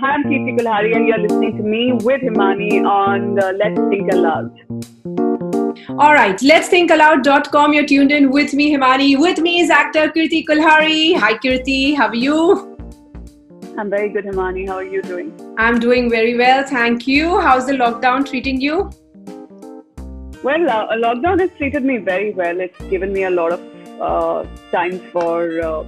Hi, I'm Kirti Kulhari, and you're listening to me with Himani on Let's Think Aloud. All right, let's think aloud.com. You're tuned in with me, Himani. With me is actor Kirti Kulhari. Hi, Kirti. How are you? I'm very good, Himani. How are you doing? I'm doing very well. Thank you. How's the lockdown treating you? Well, lockdown has treated me very well. It's given me a lot of time for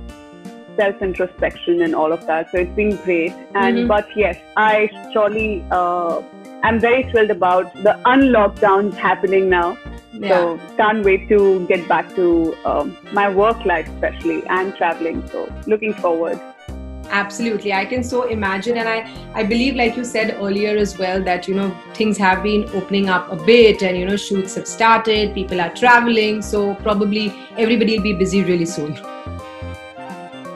self-introspection and all of that. So it's been great. And But yes, I surely I'm very thrilled about the unlockdowns happening now. Yeah. So can't wait to get back to my work life, especially, and traveling. So looking forward. Absolutely. I can so imagine. And I believe, like you said earlier as well, that, things have been opening up a bit and, shoots have started, people are traveling. So probably everybody will be busy really soon.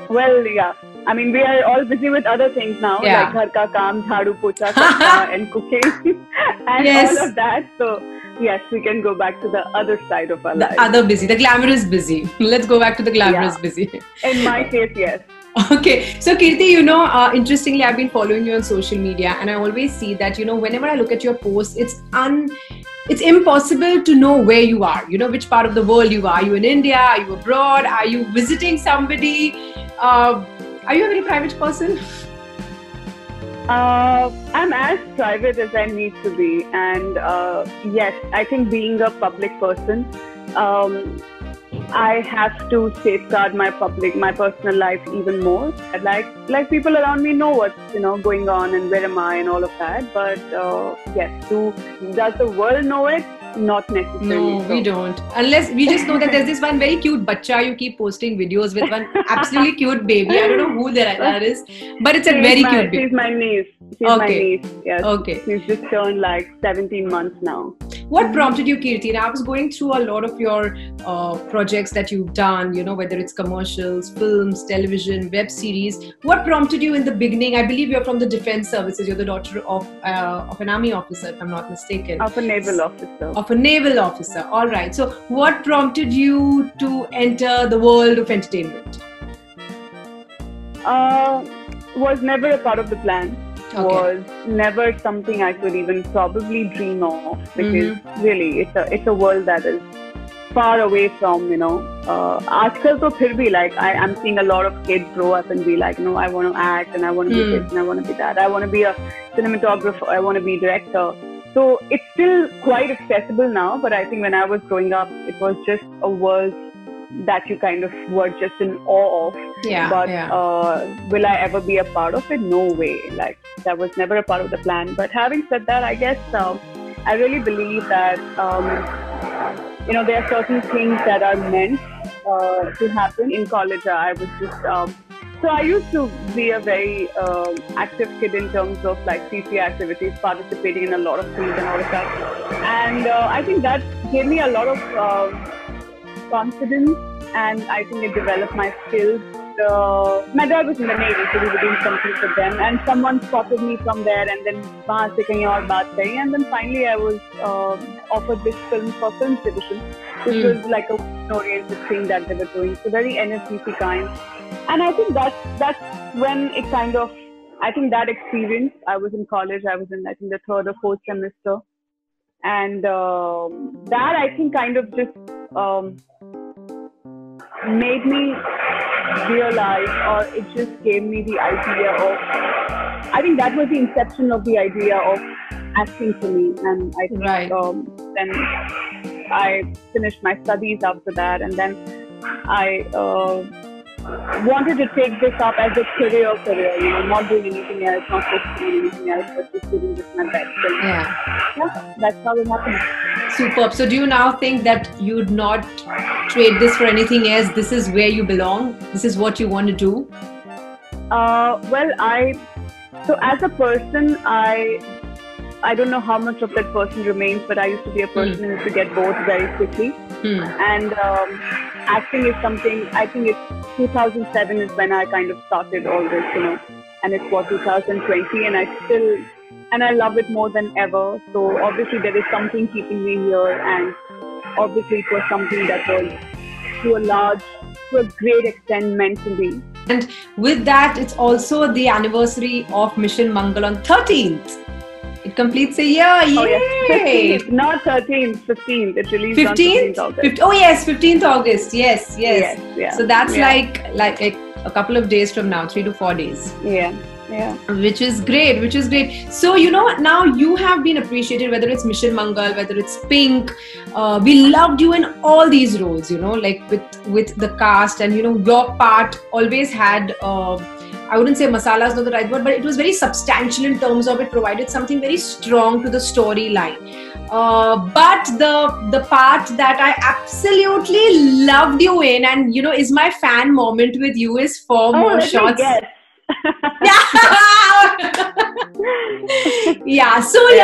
Well, yeah. I mean, we are all busy with other things now, Yeah. like ghar ka kaam, jhadu, pocha, kapda, and cooking and Yes. all of that. So yes, we can go back to the other side of our The lives. other busy, the glamorous busy. Let's go back to the glamorous Yeah. busy. In my case, yes. Okay, so Kirti, interestingly, I've been following you on social media, and I always see that, whenever I look at your posts, it's impossible to know where you are, which part of the world you are. Are you in India? Are you abroad? Are you visiting somebody? Are you a very private person? I'm as private as I need to be. And yes, I think being a public person, I have to safeguard my personal life even more. Like people around me know what's going on and where am I and all of that. But yes, does the world know it? Not necessarily. No, we don't. Unless we just know that there's this one very cute bacha you keep posting videos with, one absolutely cute baby. I don't know who that is, but it's a very cute baby. She's my niece. She's my niece. Yes. Okay. She's just turned like 17 months now. What prompted you, Kirti? And I was going through a lot of your projects that you've done, whether it's commercials, films, television, web series. What prompted you in the beginning? I believe you're from the Defense Services. You're the daughter of an army officer, if I'm not mistaken. Of a naval officer. Of a naval officer. All right. So what prompted you to enter the world of entertainment? Was never a part of the plan. Okay. Was never something I could even probably dream of, because really it's a world that is far away from, आजकल तो फिर भी like I'm seeing a lot of kids grow up and be like, I want to act and I want to be this and I want to be that. I want to be a cinematographer. I want to be a director. So it's still quite accessible now, but I think when I was growing up, it was just a world that you kind of were just in awe of. Yeah. But yeah. Will I ever be a part of it? No way. Like that was never a part of the plan. But having said that, I guess I really believe that there are certain things that are meant to happen. In college, I was just so I used to be a very active kid in terms of like CC activities, participating in a lot of things and all of that. And I think that gave me a lot of confidence, and I think it developed my skills. My dad was in the Navy, so we were doing something for them, and someone spotted me from there, and then वहाँ से कहीं और बात करी, and then finally I was offered this film for Films Division, which was like a oriented thing that they were doing, so very NFDC kind. And I think that's when it kind of, I think that experience, I was in college, I was in I think the 3rd or 4th semester, and that I think kind of just made me realize, or it just gave me the idea of, I think that was the inception of the idea of acting for me. And I think then I finished my studies after that, and then I wanted to take this up as a career, not doing anything else, not focusing on anything else, but just doing this my best. And yeah, that's how it happened. Superb. So do you now think that you'd not trade this for anything else? This is where you belong? This is what you want to do? So as a person, I don't know how much of that person remains, but I used to be a person who used to get bored very quickly. And acting is something, I think it's 2007 is when I kind of started all this, and it's 2020, and I love it more than ever. So obviously there is something keeping me here, and obviously it was something that was to a great extent meant to be. And with that, it's also the anniversary of Mission Mangal on 13th. It completes a year. Yay! Oh, yes. 15th, not 13th, 15th. It released 15th? on 15th August. Oh, yes, 15th August. Yes. Yeah. So that's like a couple of days from now, 3 to 4 days. Yeah. Which is great. So, now you have been appreciated, whether it's Mission Mangal, whether it's Pink. We loved you in all these roles, like with the cast, and, your part always had, I wouldn't say masala is not the right word, but it was very substantial in terms of it provided something very strong to the storyline. But the part that I absolutely loved you in, and, is my fan moment with you, is 4 more shots.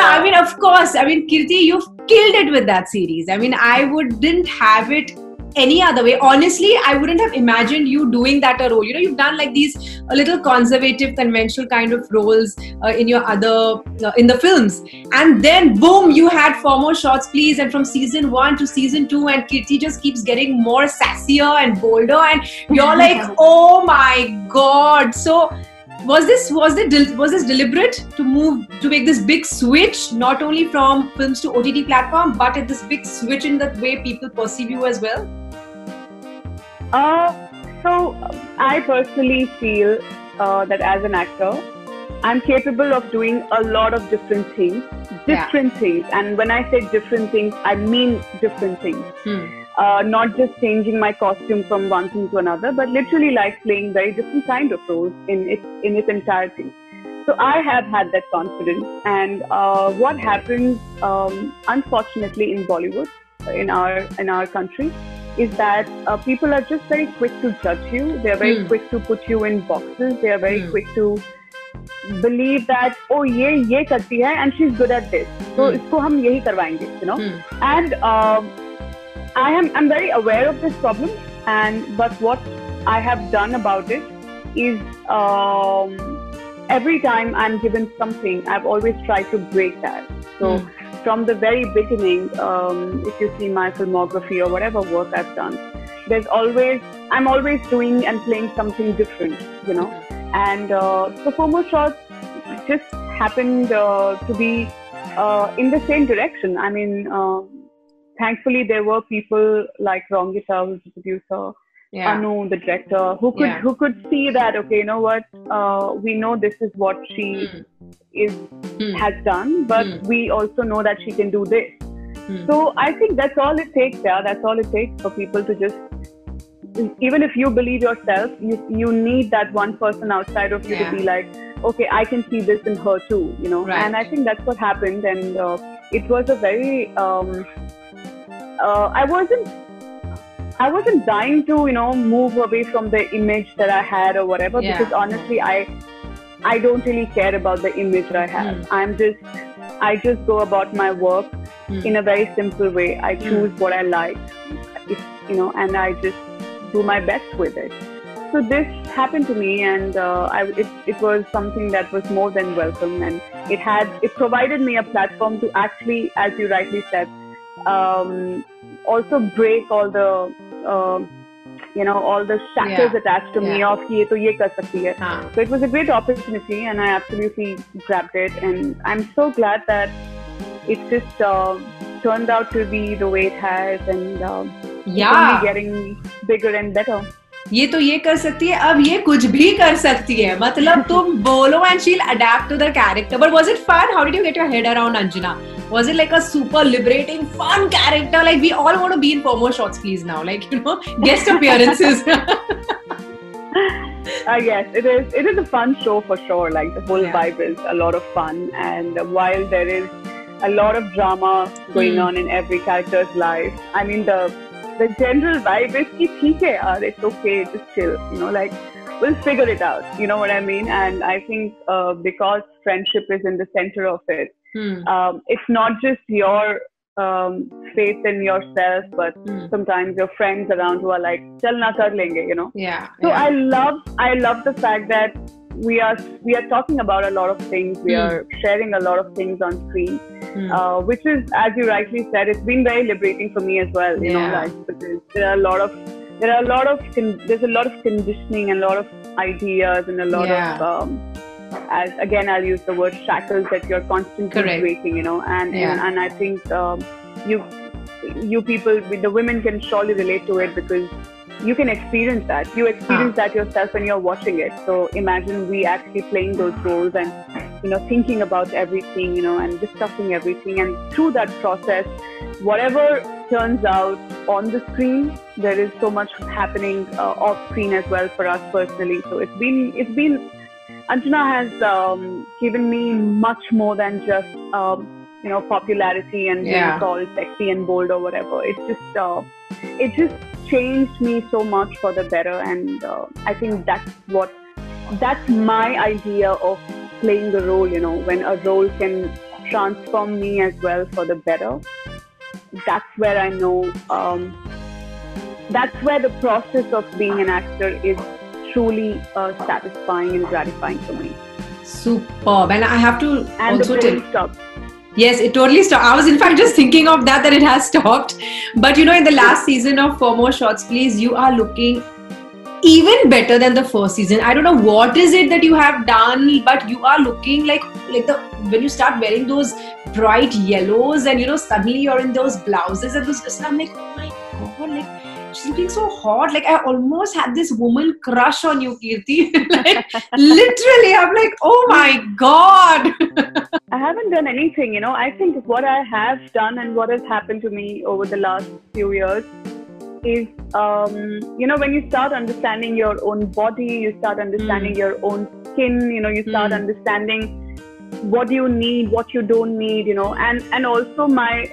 I mean, of course, Kirti, you've killed it with that series. I wouldn't have it any other way. Honestly, I wouldn't have imagined you doing that a role. You've done like these little conservative, conventional kind of roles in your other in the films, and then boom, you had 4 more shots, please. And from season 1 to season 2, and Kirti just keeps getting more sassier and bolder, and you're like, oh my god. So was this deliberate to make this big switch, not only from films to OTT platform, but at this big switch in the way people perceive you as well? So I personally feel that as an actor, I'm capable of doing a lot of different things. And when I say different things, I mean different things. Not just changing my costume from one thing to another, but literally like playing very different kind of roles in its entirety. So I have had that confidence. And what happens, unfortunately, in Bollywood, in our country, is that people are just very quick to judge you. They are very quick to put you in boxes. They are very quick to believe that, oh, ye karti hai and she's good at this, so isko hum yahi karwayenge, And I'm very aware of this problem, but what I have done about it is every time I'm given something, I've always tried to break that. So from the very beginning, if you see my filmography or whatever work I've done, I'm always doing and playing something different, And so 4 more shots just happened to be in the same direction. I mean, thankfully there were people like Rongita, who's the producer, Anu, the director, who could see that, okay, you know what, we know this is what she has done, but we also know that she can do this. So I think that's all it takes. That's all it takes for people to just, even if you believe yourself, you need that one person outside of you to be like, okay, I can see this in her too, Right. And I think that's what happened. And it was a very I wasn't dying to, move away from the image that I had or whatever, because honestly, I don't really care about the image I have. I just go about my work in a very simple way. I choose what I like, and I just do my best with it. So this happened to me, and it was something that was more than welcome, and it provided me a platform to actually, as you rightly said, also break all the all the shackles attached to me of ye to ye kar sakti hai. So it was a great opportunity, and I absolutely grabbed it, and I'm so glad that it just turned out to be the way it has, and only getting bigger and better. ये तो ये कर सकती है, अब ये कुछ भी कर सकती है, मतलब तुम बोलो and she'll adapt to the character. But was it fun? How did you get your head around Anjana? Was it like a super liberating, fun character? Like, we all want to be in 4 more shots, please, now. Like, guest appearances. Yes, it is a fun show for sure. Like, the whole vibe is a lot of fun. And while there is a lot of drama going on in every character's life, I mean, the general vibe is ki theek hai yaar, it's okay, just chill, like, we'll figure it out, you know what I mean? And I think because friendship is in the center of it, it's not just your faith in yourself, but sometimes your friends around who are like, chal na kar lenge, So I love the fact that we are talking about a lot of things. We are sharing a lot of things on screen, which is, as you rightly said, it's been very liberating for me as well. Like, because there's a lot of conditioning and a lot of ideas and a lot of as again I'll use the word shackles that you're constantly breaking, and I think you people, the women can surely relate to it, because you can experience that. You experience that yourself when you're watching it. So imagine we actually playing those roles and thinking about everything, and discussing everything, and through that process, whatever turns out on the screen, there is so much happening off screen as well for us personally. So it's been Anjana has given me much more than just popularity and being called sexy and bold or whatever. It just changed me so much for the better, and I think that's my idea of playing the role. When a role can transform me as well for the better, that's where I know that's where the process of being an actor is truly satisfying and gratifying for me. Superb. And I have to and also stop. Yes, it totally stopped. I was in fact just thinking of that it has stopped. But in the last season of For More Shots Please, you are looking even better than the first season. I don't know what is it that you have done, but you are looking like when you start wearing those bright yellows and suddenly you're in those blouses and those, I'm like, oh my god, like she's looking so hot. Like I almost had this woman crush on you, Kirti. Like literally, I'm like, oh my god. I haven't done anything, I think what I have done and what has happened to me over the last few years is, when you start understanding your own body, you start understanding your own skin, you start understanding what you need, what you don't need, and also my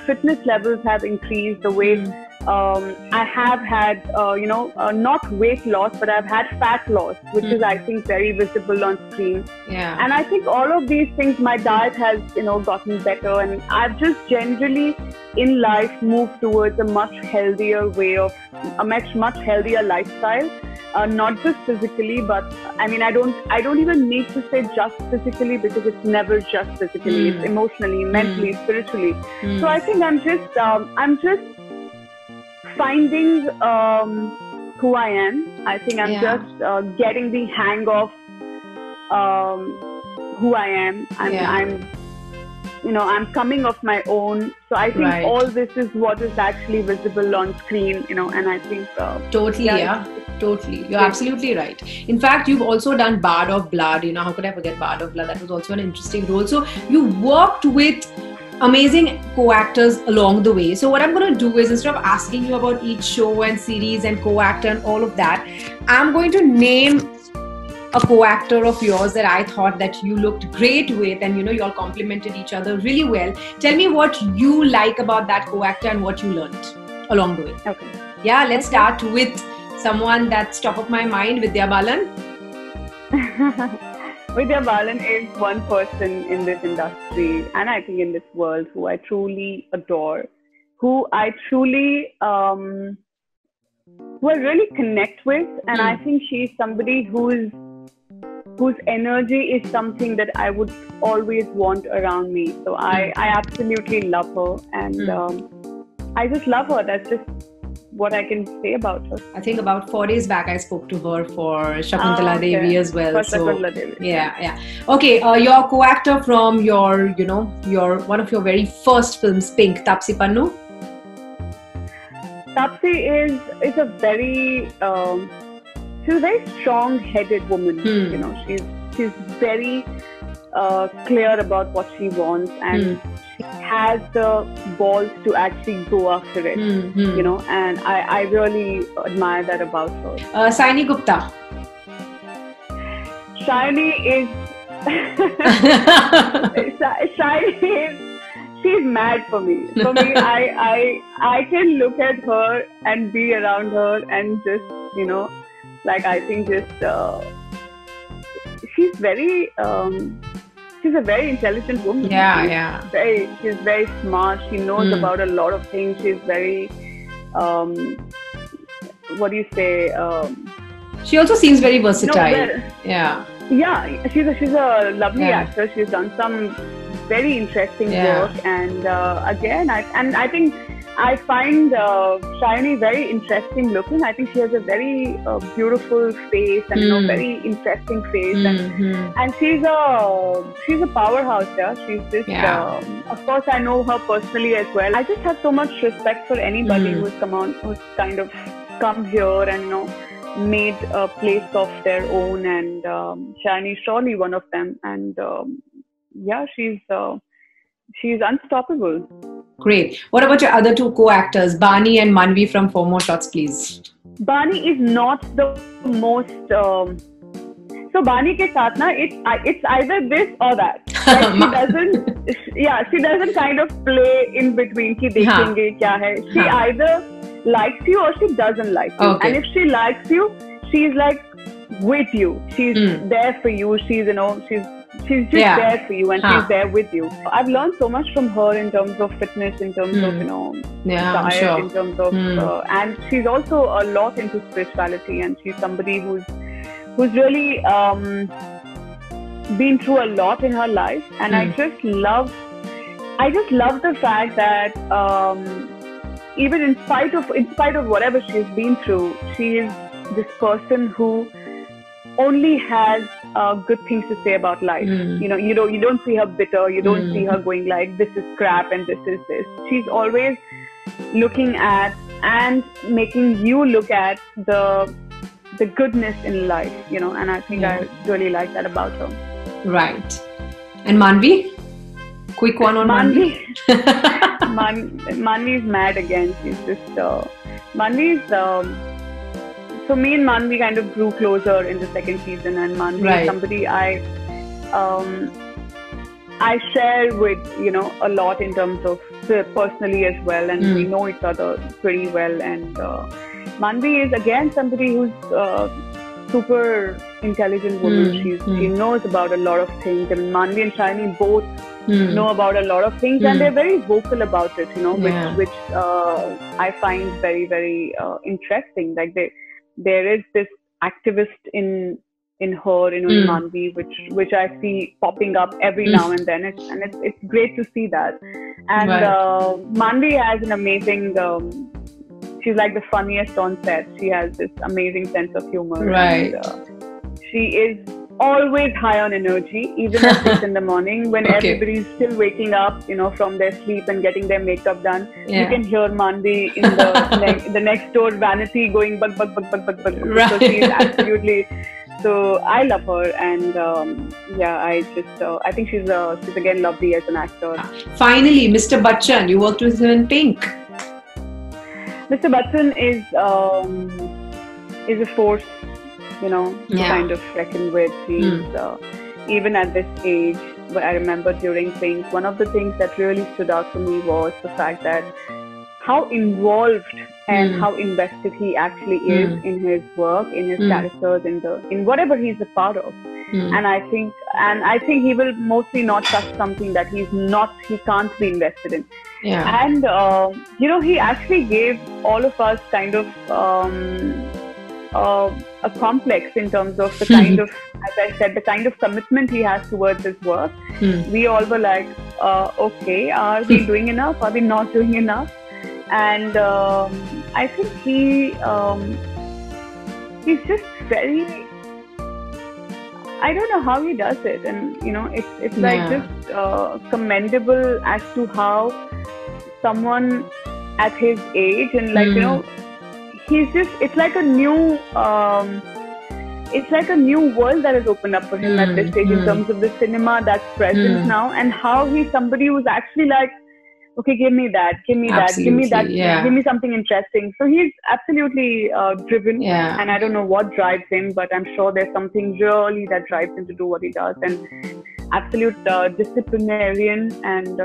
fitness levels have increased. The weight I have had, not weight loss, but I've had fat loss, which is, I think, very visible on screen. Yeah. And I think all of these things, my diet has, gotten better, and I've just generally in life moved towards a much healthier much healthier lifestyle. Not just physically, but I mean, I don't even need to say just physically, because it's never just physically. It's emotionally, mentally, spiritually. So I think I'm just finding who I am. I think I'm just getting the hang of who I am, and I'm coming of my own. So I think all this is what is actually visible on screen, and I think totally. You're absolutely right. In fact, you've also done Bard of Blood. How could I forget Bard of Blood? That was also an interesting role. So you worked with amazing co-actors along the way. So what I'm going to do is, instead of asking you about each show and series and co-actor and all of that, I'm going to name a co-actor of yours that I thought that you looked great with, and you all complemented each other really well. Tell me what you like about that co-actor and what you learned along the way. Okay. Yeah, let's start with someone that's top of my mind, Vidya Balan. Vidya Balan is one person in this industry, and I think in this world, who I truly adore, who I truly who I really connect with, and I think she's somebody whose energy is something that I would always want around me. So I absolutely love her, and I just love her. That's just what I can say about her. I think about 4 days back I spoke to her for Shakuntala Devi as well. Shakuntala Devi. Yeah. Okay, your co-actor from your one of your very first films, Pink, Taapsee Pannu. Taapsee is a very she's a very strong-headed woman. She's very clear about what she wants, and she has the balls to actually go after it. And I really admire that about her. Saini Gupta. Saini is she's mad for me. I can look at her and be around her and just I think just she's very she's a very intelligent woman. She's very smart. She knows about a lot of things. She's very what do you say? She also seems very versatile. She's a lovely actor. She's done some very interesting work, and again, I think I find Shayani very interesting looking. I think she has a very beautiful face and very interesting face, and she's a powerhouse. Yeah, she's just. Of course, I know her personally as well. I just have so much respect for anybody who's kind of come here and made a place of their own, and Shayani is surely one of them. And yeah, she's unstoppable. Great. What about your other two co-actors, Bani and Manvi from Four More Shots, please? Bani is not the most. So Bani ke saath na, it's either this or that. Like she doesn't kind of play in between. Ki dekhenge kya hai. She either likes you or she doesn't like you. Okay. And if she likes you, she's like with you. She's there for you. She's just there for you, and she's there with you. I've learned so much from her in terms of fitness, in terms of diet, in terms of and she's also a lot into spirituality, and she's somebody who's really been through a lot in her life, and I just love the fact that even in spite of whatever she's been through, she is this person who only has good things to say about life. You don't see her bitter. You don't see her going like, this is crap and this is this. She's always looking at and making you look at the goodness in life, and I think I really like that about her. Right. And Manvi? Quick one on Manvi. Manvi's mad again. She's just Manvi's so me and Manvi kind of grew closer in the second season, and Manvi is somebody I share with, a lot in terms of personally as well, and we know each other pretty well. And Manvi is again somebody who's super intelligent woman. She knows about a lot of things. I mean, Manvi and Shayani both know about a lot of things, and they're very vocal about it, which I find very, very interesting. Like there is this activist in her, in Manvi, which I see popping up every now and then. It's great to see that. And Manvi has an amazing. She's like the funniest on set. She has this amazing sense of humor. Right. And, she is always high on energy, even at 6 in the morning when everybody's still waking up, from their sleep and getting their makeup done. You can hear Manvi in the next door vanity going bug. Right. So she's absolutely. So I love her, and I think she's again lovely as an actor. Finally, Mr. Bachchan, you worked with him in Pink. Mr. Bachchan is a force, to kind of reckon with. He's even at this age. But I remember during Pink, one of the things that really stood out for me was the fact that how involved and how invested he actually is in his work, in his characters, in whatever he's a part of. And I think he will mostly not touch something that he can't be invested in. Yeah. And he actually gave all of us kind of a complex in terms of the kind of, as I said, the kind of commitment he has towards his work. We all were like, okay, are we doing enough? Are we not doing enough? And I think he's just very, I don't know how he does it, and it's like just commendable as to how someone at his age and he's just, it's like a new world that has opened up for him at this stage in terms of the cinema that's present now, and how he's somebody who's actually like, okay, give me that, give me that, give me something interesting. So he's absolutely driven, and I don't know what drives him, but I'm sure there's something really that drives him to do what he does, and absolute disciplinarian, and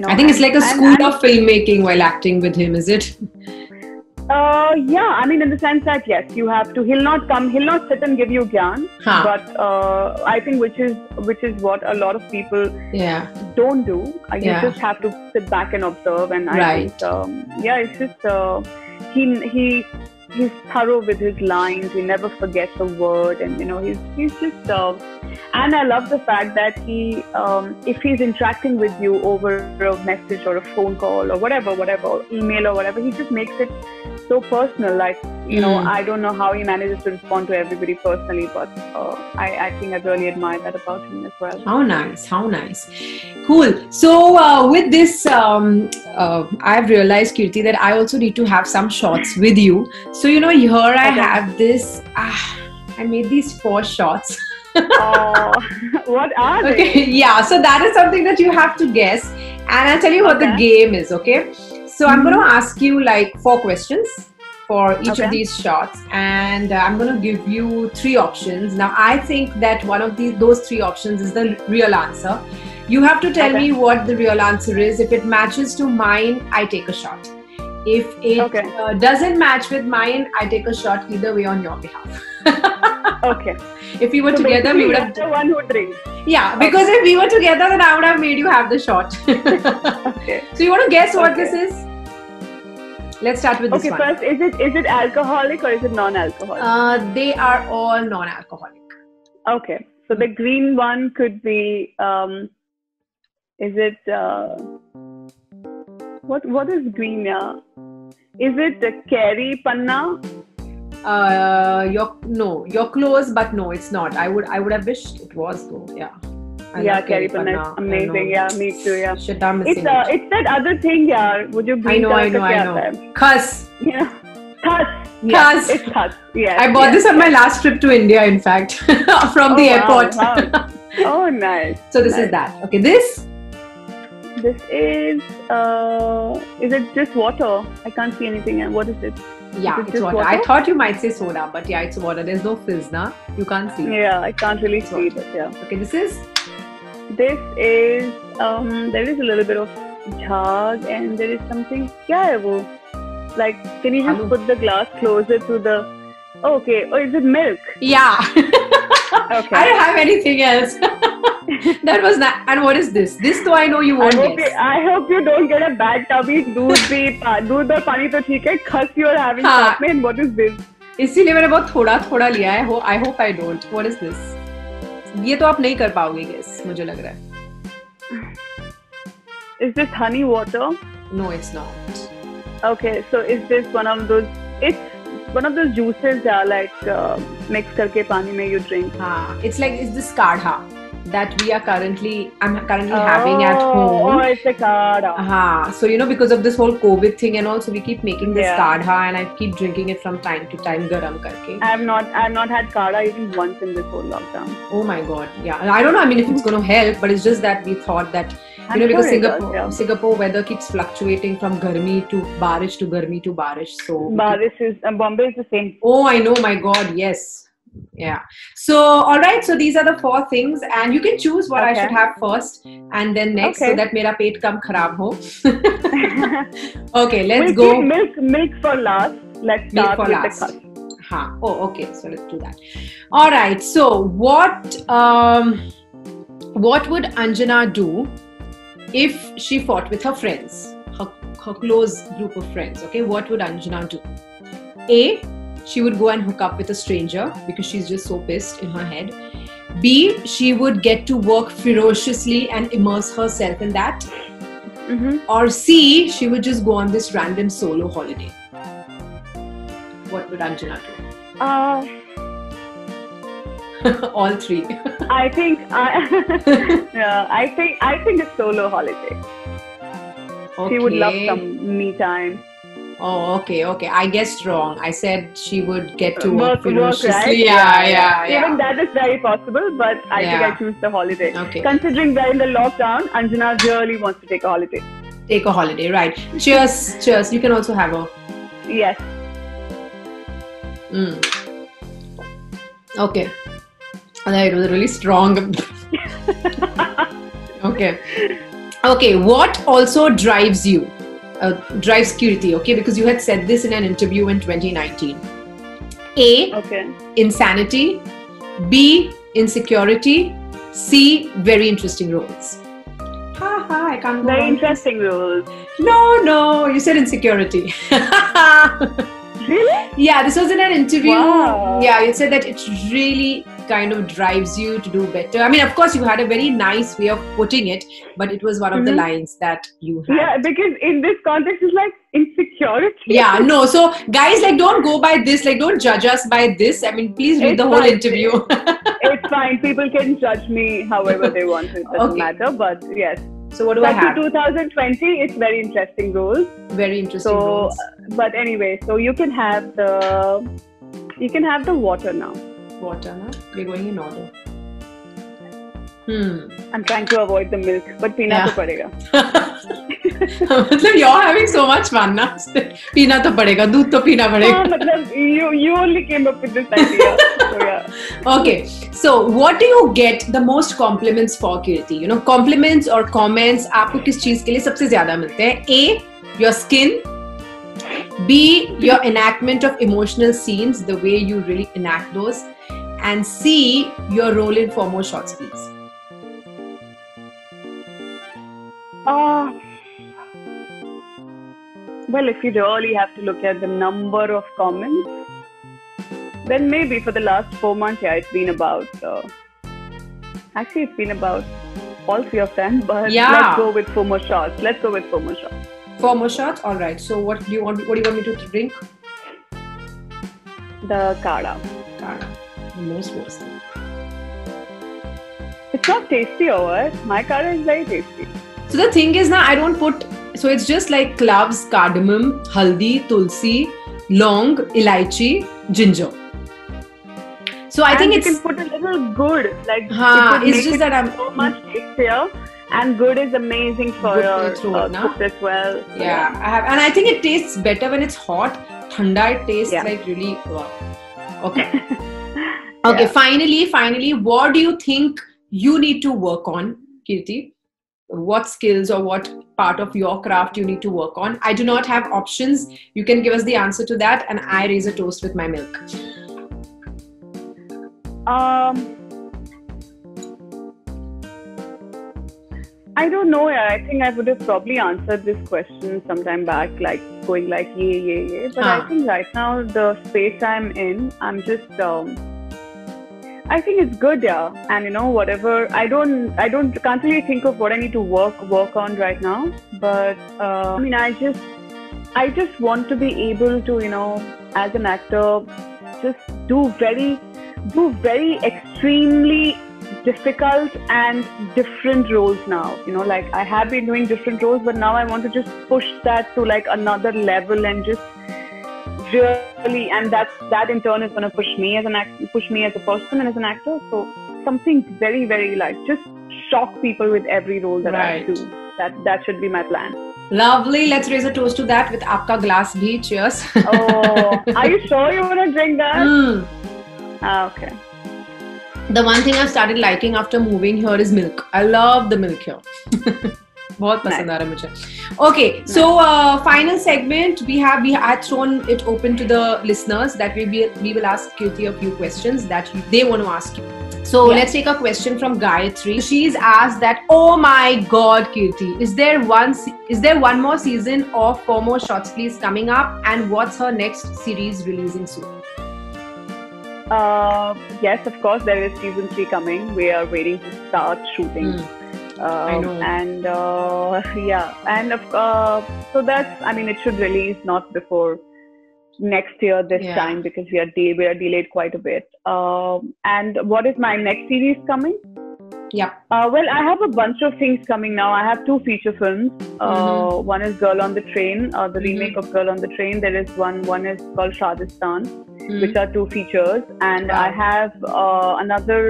I think it's like a school of filmmaking while acting with him, is it? I mean, in the sense that yes, you have to. He'll not sit and give you gyan, but I think which is what a lot of people don't do. You just have to sit back and observe, and I think it's just he he's thorough with his lines. He never forgets a word, and he's just. And I love the fact that he, if he's interacting with you over a message or a phone call or whatever, email or whatever, he just makes it so personal. Like, I don't know how he manages to respond to everybody personally, but I think I really admire that about him as well. How nice. Cool. So with this, I've realized, Kirti, that I also need to have some shots with you. So, here I have this, I made these 4 shots. Oh, what are they? Okay, yeah. So that is something that you have to guess. And I'll tell you what the game is, okay? So I'm going to ask you like 4 questions for each of these shots, and I'm going to give you 3 options. Now I think that one of those 3 options is the real answer. You have to tell me what the real answer is. If it matches to mine, I take a shot. If it doesn't match with mine, I take a shot either way on your behalf. Okay. If we were together, we would have the one who drinks. Yeah, because if we were together, then I would have made you have the shot. Okay. So you want to guess what this is? Let's start with this one. Okay, first, is it alcoholic or is it non-alcoholic? They are all non-alcoholic. Okay. So the green one could be, is it, what is green? Is it Kerry Panna? You're close, but no, it's not. I would have wished it was though. Yeah. Kerry Panna, amazing. Yeah, me too. Yeah. Shit, I'm missing it's that other thing, yeah. Would you bring I know. Khas. Yeah. Khas. Khas. It's khas. Yeah. I bought this on my last trip to India, in fact, from the airport. Wow. Oh, nice. So this is that. Okay, this is it just water? I can't see anything. What is it? Yeah, it's water. I thought you might say soda, but yeah, it's water. There's no fizz, nah? You can't see. Yeah, I can't really see it. Yeah. Okay, this is there is a little bit of jhag and there is something. Kya hai wo? Like, can you just put the glass closer to the? Okay. Oh, is it milk? Yeah. Okay. I don't have anything else. That was not. And what is this? This though I know you won't guess. I hope you don't get a bad tummy. Doodh और पानी तो ठीक है. Khas you are having साथ में. And what is this? इसीलिए मैंने बहुत थोड़ा लिया है. I hope I don't. What is this? ये तो आप नहीं कर पाओगे guess. मुझे लग रहा है. Is this honey water? No, it's not. Okay, so is this one of those? It's one of those juices, yeah, like mix करके पानी में you drink. It's this kadha that I'm currently having at home. Oh, it's a kadha. So because of this whole COVID thing and also we keep making this kadha and I keep drinking it from time to time garam karke. I have not had kadha even once in this whole lockdown. Oh my god, yeah. I don't know. I mean, if it's going to help, but it's just that we thought that because Singapore weather keeps fluctuating from garmi to barish to garmi to barish. So Bombay is the same. Oh, I know. My god, yes. Yeah. So, all right. So these are the 4 things, and you can choose what I should have first and then next, so that mera pet kam kharab ho. Okay, let's go. Milk for last. Let's start with the khas. Oh, okay. So let's do that. All right. So what would Anjana do if she fought with her friends, her close group of friends? Okay, what would Anjana do? A, she would go and hook up with a stranger because she's just so pissed in her head. B, she would get to work ferociously and immerse herself in that. Mm-hmm. Or C, she would just go on this random solo holiday. What would Anjana do? All 3. I think a solo holiday. Okay. She would love some me time. Oh, okay. I guessed wrong. I said she would get to work ferociously. Right? Yeah. Even that is very possible, but I think I choose the holiday. Okay. Considering we're in the lockdown, Anjana really wants to take a holiday. Take a holiday, right. Cheers. You can also have a... Yes. Okay. It was really strong. Okay. What also drives you? Drives Kirti, okay? Because you had said this in an interview in 2019. A, insanity. B, insecurity. C, very interesting roles. I can't go Very on. interesting roles. No, you said insecurity. Really? Yeah, this was in an interview. Wow. Yeah, you said that it really kind of drives you to do better. I mean, of course, you had a very nice way of putting it, but it was one of the lines that you had. Yeah, because in this context, it's like insecurity. Yeah, no. So, guys, like, don't go by this. Like, don't judge us by this. I mean, please read It's the whole fine. interview. It's fine. People can judge me however they want. It doesn't matter. But yes. So what do I have? 2020, it's very interesting roles. Very interesting roles. But anyway, so you can have the water now. Water, na? We're going in order. I'm trying to avoid the milk, but pina to padega. You're having so much fun, na? Pina to padega, doodh to pina padega. You only came up with this idea. So yeah. Okay, so what do you get the most compliments for, Kirti? You know, compliments or comments आपको किस चीज के लिए सबसे ज्यादा मिलते हैं? A, your skin. B, your enactment of emotional scenes, the way you really enact those. And C, your role in 4 More Shots, please. Well, if you really have to look at the number of comments, then maybe for the last 4 months, yeah, it's been about. Actually, it's been about all 3 of them. But let's go with 4 More Shots. 4 More Shots. All right. So, what do you want me to drink? The Kada. The most worst thing. It's not tasty or what? My Kada is very tasty. So the thing is now, I don't put. So it's just like cloves, cardamom, haldi, tulsi, long, elaichi, ginger. So I think it's. You can put a little good, like. It's just that I'm so much tastier, and good is amazing for your throat as well. Yeah, I have, and I think it tastes better when it's hot. Thanda, it tastes like really. Wow. Okay. Okay. Finally, what do you think you need to work on, Kirti? What skills or what part of your craft you need to work on? I do not have options. You can give us the answer to that, and I raise a toast with my milk. I don't know. I think I would have probably answered this question sometime back, like going like yeah. But I think right now the space I'm in, I'm just. I think it's good, yeah. And you know, whatever. Can't really think of what I need to work on right now. But I mean, I just want to be able to, you know, as an actor, just do very extremely difficult and different roles now. You know, like I have been doing different roles, but now I want to just push that to like another level and just really, and that in turn is going to push me as a person and as an actor. So something very, very like just shock people with every role that I do. That should be my plan. Lovely. Let's raise a toast to that with Aapka glass bhi. Cheers. Oh, are you sure you want to drink that? Okay. The one thing I've started liking after moving here is milk. I love the milk here. बहुत पसंद आ रहा है मुझे. Okay, so final segment we had thrown it open to the listeners that we will ask Kirti a few questions that they want to ask you. So let's take a question from Gayatri. She's asked that, oh my God, Kirti, is there one more season of 4 More Shots Please coming up, and what's her next series releasing soon? Yes, of course, there is season 3 coming. We are waiting to start shooting. I know. And so that's, I mean, it should release not before next year this time, because we are delayed quite a bit. And what is my next series coming? Yeah. Well, I have a bunch of things coming now. I have 2 feature films. One is Girl on the Train, the remake of Girl on the Train. There is one is called Shadistan, which are 2 features. And I have another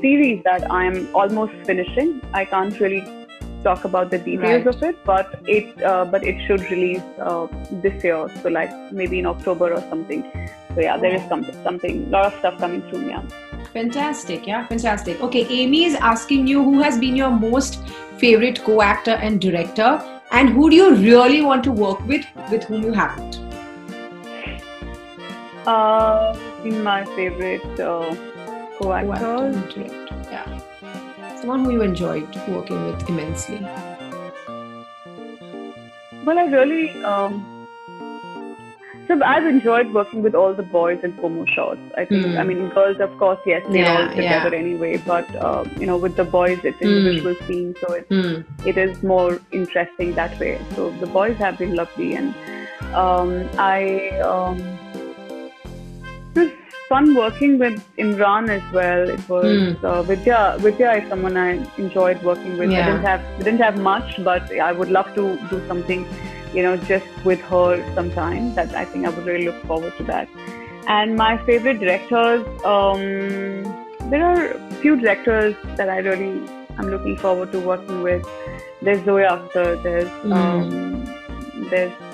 series that I'm almost finishing. I can't really talk about the details of it, but it should release this year. So like maybe in October or something. So yeah, there is something, lot of stuff coming soon. Yeah. Fantastic. Yeah, fantastic. Okay, Amy is asking you, who has been your most favorite co-actor and director, and who do you really want to work with whom you haven't? My favorite co-actor. Yeah. Someone who you enjoyed working with immensely. Well, I really So I've enjoyed working with all the boys in promo shots. I think, I mean, girls, of course, yes, they're all together anyway. But with the boys, it's individual scenes, so it is more interesting that way. So the boys have been lovely, and it was fun working with Imran as well. It was Vidya. Vidya is someone I enjoyed working with. I didn't have much, but I would love to do something, just with her sometime. That I think I would really look forward to that. And my favorite directors, there are a few directors that I'm looking forward to working with. There's Zoya Akhtar, there's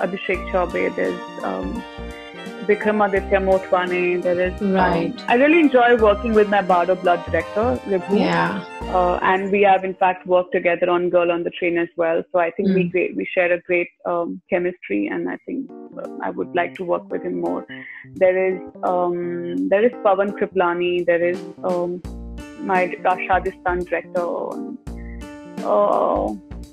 Abhishek Chaubey, there's Vikramaditya Motwane. There is. I really enjoy working with my Bard of Blood director, Vibhu. And we have in fact worked together on Girl on the Train as well. So I think we share a great chemistry, and I think I would like to work with him more. There is Pawan Kriplani. There is my Rashadistan director.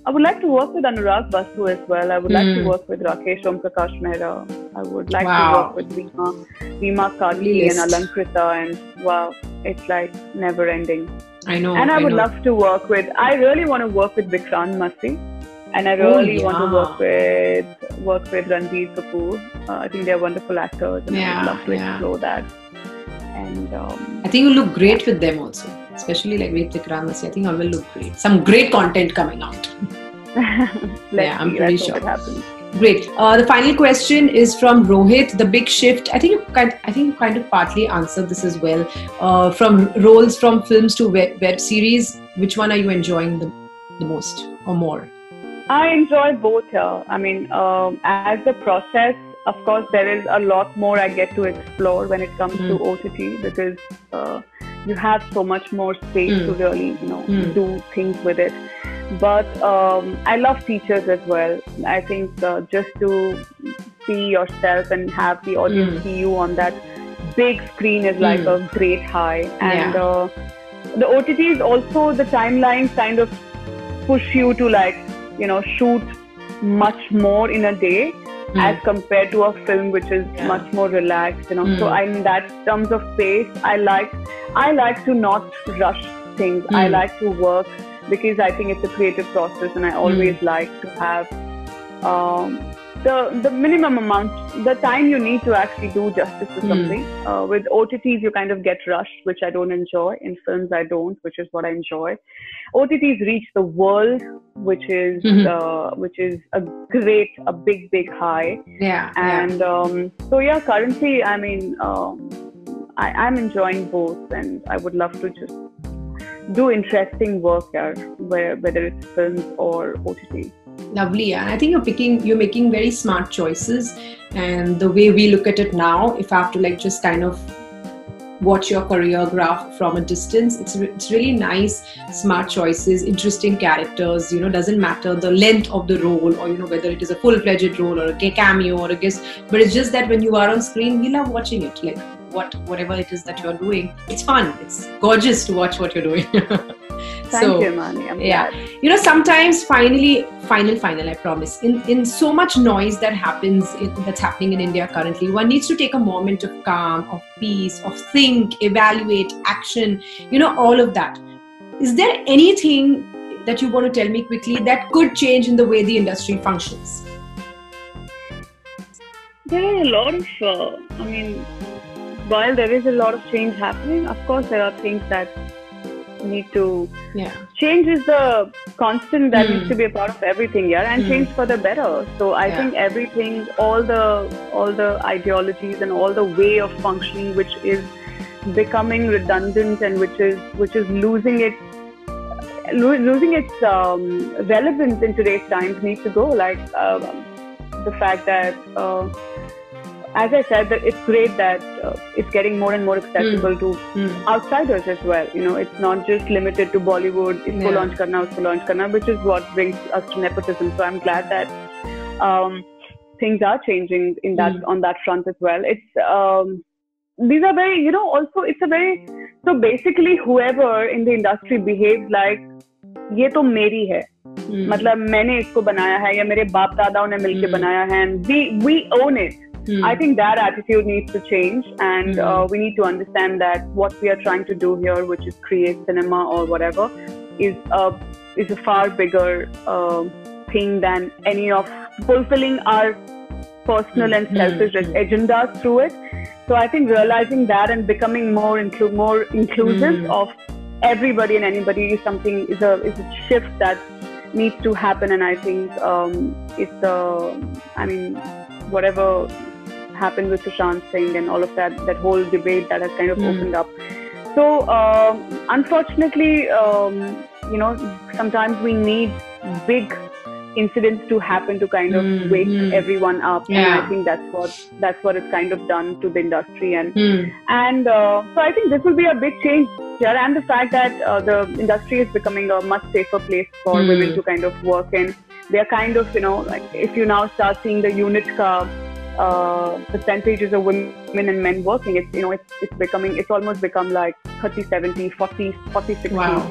I would like to work with Anurag Basu as well. I would like to work with Rakesh Om Prakash Mehra. I would like to work with Veema Karki and Alankrita, and wow, it's like never ending. I know. And I would love to I really want to work with Vikrant Massey, and I really want to work with Ranbir Kapoor. I think they're wonderful actors, and I would love to explore that. And I think you look great with them also, especially like with Vikrant Massey. I think I will look great. Some great content coming out. I'm pretty sure it happens. Great. The final question is from Rohit. The big shift. I think you kind of partly answered this as well. From roles from films to web series, which one are you enjoying the most or more? I enjoy both here. I mean, as a process, of course, there is a lot more I get to explore when it comes to OTT, because you have so much more space to really, do things with it. But I love features as well. I think just to see yourself and have the audience see you on that big screen is like a great high. And the OTTs also, the timelines kind of push you to shoot much more in a day as compared to a film which is much more relaxed. So in that terms of pace, I like to not rush things. I like to work, because I think it's a creative process, and I always like to have the minimum amount, the time you need to actually do justice to something. With OTTs, you kind of get rushed, which I don't enjoy. In films, I don't, which is what I enjoy. OTTs reach the world, which is a big high. And currently, I mean, I'm enjoying both, and I would love to just do interesting work here, whether it's films or OTT. Lovely, and I think you're making very smart choices. And the way we look at it now, if I have to just kind of watch your career graph from a distance, it's really nice, smart choices, interesting characters. Doesn't matter the length of the role, or whether it is a full-fledged role or a cameo or a guest, but it's just that when you are on screen, we love watching it. Whatever it is that you're doing, it's fun. It's gorgeous to watch what you're doing. Thank you, Mani. I'm glad. Sometimes final, I promise. In so much noise that's happening in India currently, one needs to take a moment of calm, of peace, of think, evaluate, action, all of that. Is there anything that you want to tell me quickly that could change in the way the industry functions? There are a lot of, while there is a lot of change happening, of course, there are things that need to change. Is the constant that needs to be a part of everything, and change for the better. So I think everything, all the ideologies and all the way of functioning, which is becoming redundant and which is losing its relevance in today's times, needs to go. The fact that, as I said, that it's great that it's getting more and more accessible to outsiders as well. It's not just limited to Bollywood. Isko launch karna, which is what brings us to nepotism. So I'm glad that things are changing in that on that front as well. It's these are very, also it's a very, so basically whoever in the industry behaves like ये तो मेरी है, मतलब मैंने इसको बनाया है या मेरे बाप दादाओं ने मिलके बनाया है, and we own it. I think that attitude needs to change, and we need to understand that what we are trying to do here, which is create cinema or whatever, is a far bigger thing than any of fulfilling our personal and selfish agendas through it. So I think realizing that and becoming more inclusive of everybody and anybody is a shift that needs to happen. And I think whatever happened with Sushant Singh and all of that whole debate that has kind of opened up. So unfortunately, sometimes we need big incidents to happen to kind of wake everyone up, and I think that's what it's kind of done to the industry, and so I think this will be a big change here, and the fact that the industry is becoming a much safer place for women to kind of work in. They're kind of, like if you now start seeing the unit percentages of women and men working, it's almost become like 30-70, 40-60. Wow.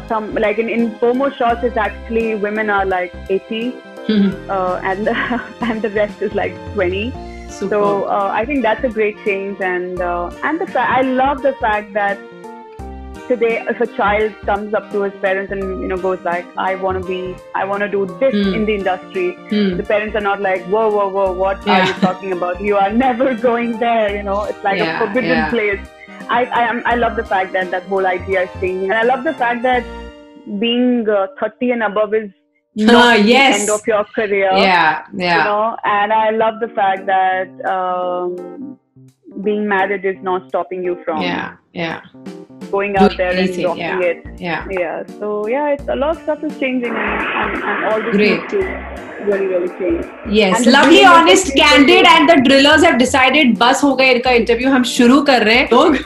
Some like in promo shots, it's actually women are like 80, and the rest is like 20. Super. So I think that's a great change, and I love the fact that today, if a child comes up to his parents and goes like, I want to do this in the industry, the parents are not like, whoa, what are you talking about? You are never going there. It's like a forbidden place. I love the fact that whole idea is changing, and I love the fact that being 30 and above is not the end of your career. And I love the fact that being married is not stopping you from going out there and rocking it. So it's a lot of stuff is changing, and all this needs to really, really change. Yes, lovely, honest, candid, and the drillers have decided बस हो गया इनका interview, हम शुरू कर रहे हैं लोग.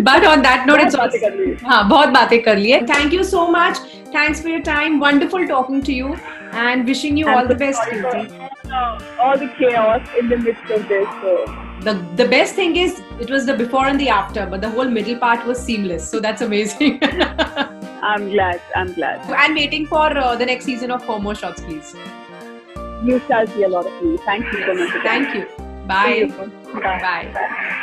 But on that note, it's बहुत बातें कर लिए. Thank you so much. Thanks for your time. Wonderful talking to you, and wishing you all the best, Kirti. All the chaos in the midst of this. So. The best thing is it was the before and the after, but the whole middle part was seamless. So that's amazing. I'm glad. And waiting for the next season of Four More Shots, please. You shall see a lot of me. Thank you so much. Thank you. Bye. Bye. Bye.